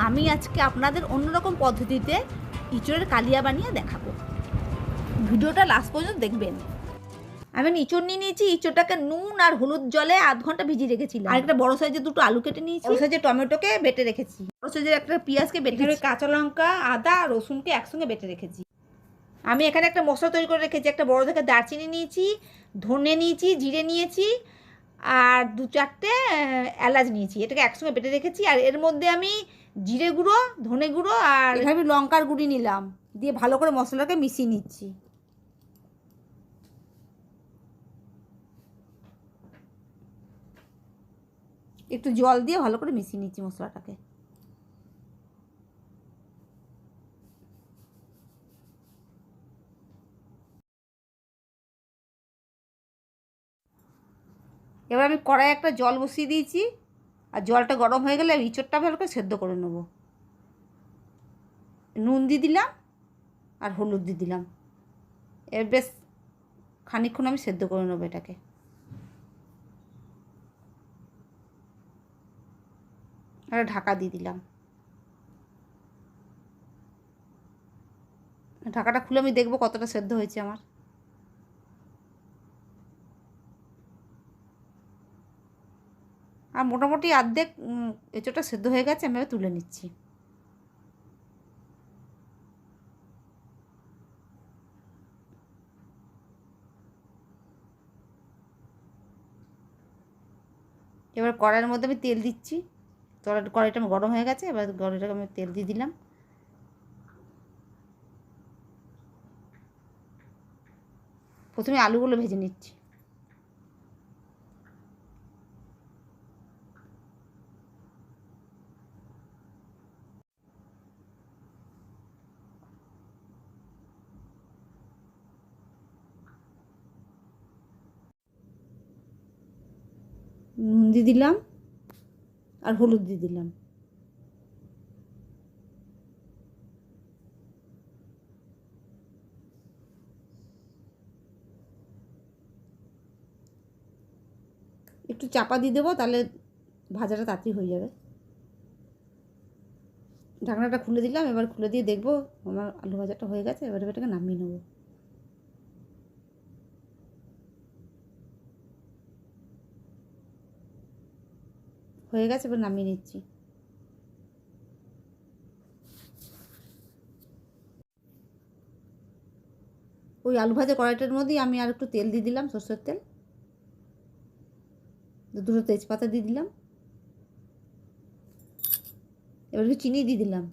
আমি আজকে আপনাদের অন্যরকম পদ্ধতিতে ইঁচড়ের কালিয়া বানিয়ে দেখাবো। ভিডিওটা লাস্ট পর্যন্ত দেখবেন। আমি ইঁচড় নিয়ে নিয়েছি, ইঁচড়টাকে নুন আর হলুদ জলে আধ ঘন্টা ভিজিয়ে রেখেছিলাম। আর একটা বড় সাইজের দুটো আলু কেটে নিয়েছি, বড় সাইজের টমেটোকে বেটে রেখেছি, বড় সাইজের একটা পেঁয়াজকে বেটে, কাঁচা লঙ্কা, আদা আর রসুনকে একসঙ্গে বেটে রেখেছি। আমি এখানে একটা মশলা তৈরি করে রেখেছি। একটা বড় দেখে দারচিনি নিয়েছি, ধনে নিয়েছি, জিরে নিয়েছি আর 2-4টে এলাচ নিয়েছি। এটাকে একসঙ্গে বেটে রেখেছি। আর এর মধ্যে আমি জিরে গুঁড়ো, ধনে গুঁড়ো আর এখানে লঙ্কার গুঁড়ি নিলাম, দিয়ে ভালো করে মশলাটাকে মিশিয়ে নিচ্ছি। একটু জল দিয়ে ভালো করে মিশিয়ে নিচ্ছি মশলাটাকে। এবার আমি কড়াইয়ে একটা জল বসিয়ে দিয়েছি, আর জলটা গরম হয়ে গেলে ইঁচড়টা ভালো করে সেদ্ধ করে নেব। নুন দিয়ে দিলাম আর হলুদ দিয়ে দিলাম। এর বেশ খানিকক্ষণ আমি সেদ্ধ করে নেবো এটাকে। আর ঢাকা দিয়ে দিলাম। ঢাকাটা খুলে আমি দেখবো কতটা সেদ্ধ হয়েছে আমার। আর মোটামুটি অর্ধেক এঁচোড়টা সেদ্ধ হয়ে গেছে, আমি তুলে নিচ্ছি। এবার কড়াইয়ের মধ্যে আমি তেল দিচ্ছি। কড়াইটা আমার গরম হয়ে গেছে, এবার কড়াইটাকে আমি তেল দিয়ে দিলাম। প্রথমে আলুগুলো ভেজে নিচ্ছি। নুন দিয়ে দিলাম আর হলুদ দিয়ে দিলাম। একটু চাপা দিয়ে দেবো, তাহলে ভাজাটা তাড়াতাড়ি হয়ে যাবে। ঢাকনাটা খুলে দিলাম। এবার খুলে দিয়ে দেখবো আমার আলু ভাজাটা হয়ে গেছে। এবার এটাকে নামিয়ে নেবো। হয়ে গেছে, এবার নামিয়ে নিচ্ছি। ওই আলু ভাজা কড়াইটার মধ্যেই আমি আর একটু তেল দিয়ে দিলাম, সরষের তেল। দুটো তেজপাতা দিয়ে দিলাম। এবার একটু চিনি দিয়ে দিলাম।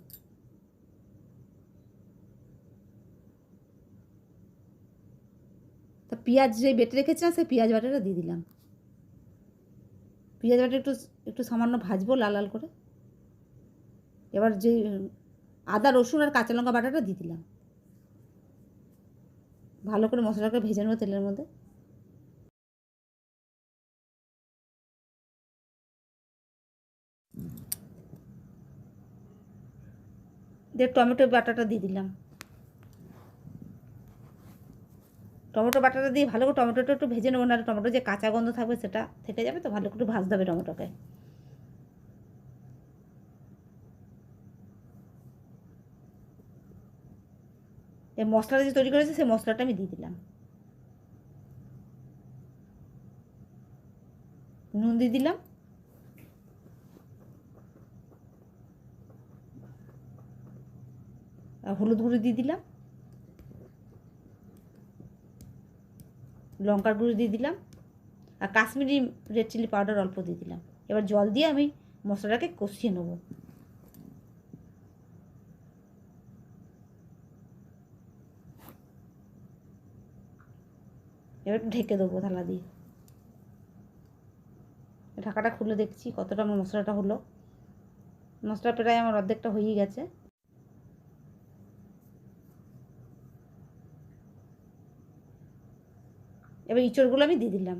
তা পেঁয়াজ যে বেটে রেখেছিলাম সেই পেঁয়াজ বাটাটা দিয়ে দিলাম। পেঁয়াজ বাটা একটু একটু সামান্য ভাজবো লাল লাল করে। এবার যে আদা রসুন আর কাঁচা লঙ্কা বাটাটা দিয়ে দিলাম। ভালো করে মশলাটাকে ভেজে নেবো তেলের মধ্যে। দিয়ে টমেটো বাটাটা দিয়ে দিলাম। টমেটো বাটাটা দিয়ে ভালো করে টমেটোটা একটু ভেজে নেবো, নাহলে টমেটো যে কাঁচা গন্ধ থাকবে সেটা থেকে যাবে। তো ভালো করে ভাজতে হবে টমেটোকে। এই মশলাটা যে তৈরি করেছি সেই মশলাটা আমি দিয়ে দিলাম। নুন দিয়ে দিলাম আর হলুদ গুঁড়ো দিয়ে দিলাম, লঙ্কার গুঁড়ো দিয়ে দিলাম আর কাশ্মীরি রেড চিলি পাউডার অল্প দিয়ে দিলাম। এবার জল দিয়ে আমি মশলাটাকে কষিয়ে নেবো। এবার একটু ঢেকে দেবো থালা দিয়ে। ঢাকাটা খুলে দেখছি কতটা আমার মশলাটা হলো। মশলা প্রায় আমার অর্ধেকটা হয়েই গেছে। এবার ইঁচড়গুলো আমি দিয়ে দিলাম।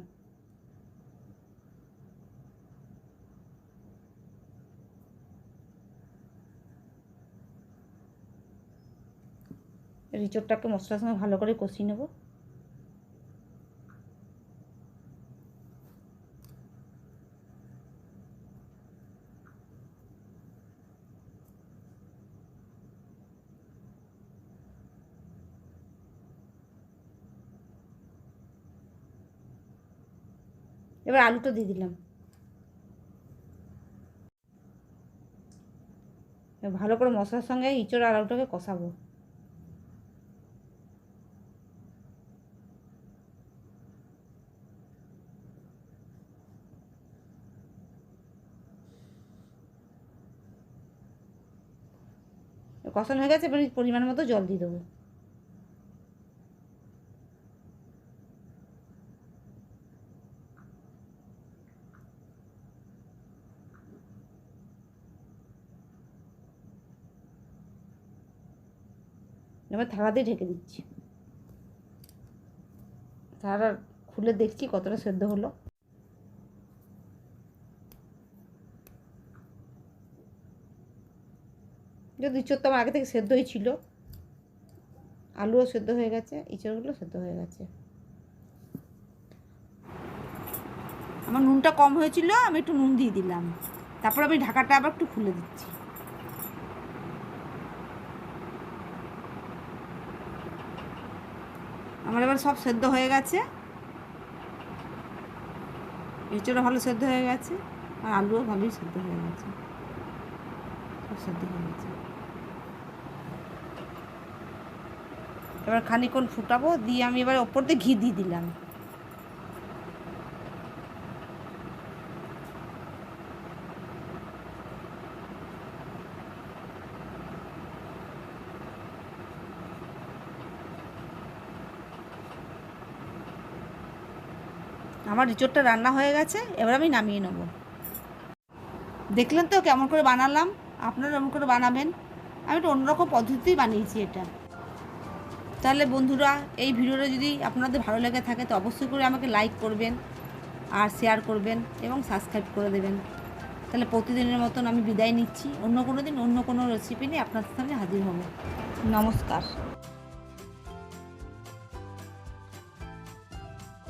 ইঁচড়টাকে মশলার সঙ্গে ভালো করে কষিয়ে নেব। এবার আলুটা দিয়ে দিলাম। ভালো করে মশলার সঙ্গে ইঁচড় আর আলুটাকে কষাবো। কষানো হয়ে গেছে, এবার পরিমাণ মতো জল দিয়ে দেবো। এবার থালা দিয়ে ঢেকে দিচ্ছি। থালাটা খুলে দেখছি কতটা সেদ্ধ হলো। যদি ইঁচড় তো আমার আগে থেকে সেদ্ধই ছিল, আলুও সেদ্ধ হয়ে গেছে, ইঁচড়গুলো সেদ্ধ হয়ে গেছে। আমার নুনটা কম হয়েছিল, আমি একটু নুন দিয়ে দিলাম। তারপর আমি ঢাকাটা আবার একটু খুলে দিচ্ছি। আমার এবার সব সেদ্ধ হয়ে গেছে, এঁচড়ও ভালো সেদ্ধ হয়ে গেছে, আর আলুও ভালোই সেদ্ধ হয়ে গেছে, সব সেদ্ধ হয়ে গেছে। এবার খানিকক্ষণ ফুটাবো, দিয়ে আমি এবার ওপর দিয়ে ঘি দিয়ে দিলাম। আমার ইঁচড়টা রান্না হয়ে গেছে, এবার আমি নামিয়ে নেব। দেখলেন তো কেমন করে বানালাম, আপনারা এমন করে বানাবেন। আমি একটু অন্যরকম পদ্ধতিতেই বানিয়েছি এটা। তাহলে বন্ধুরা, এই ভিডিওটা যদি আপনাদের ভালো লেগে থাকে তো অবশ্যই করে আমাকে লাইক করবেন, আর শেয়ার করবেন এবং সাবস্ক্রাইব করে দেবেন। তাহলে প্রতিদিনের মতন আমি বিদায় নিচ্ছি। অন্য কোনো দিন অন্য কোনো রেসিপি নিয়ে আপনাদের সামনে হাজির হব। নমস্কার।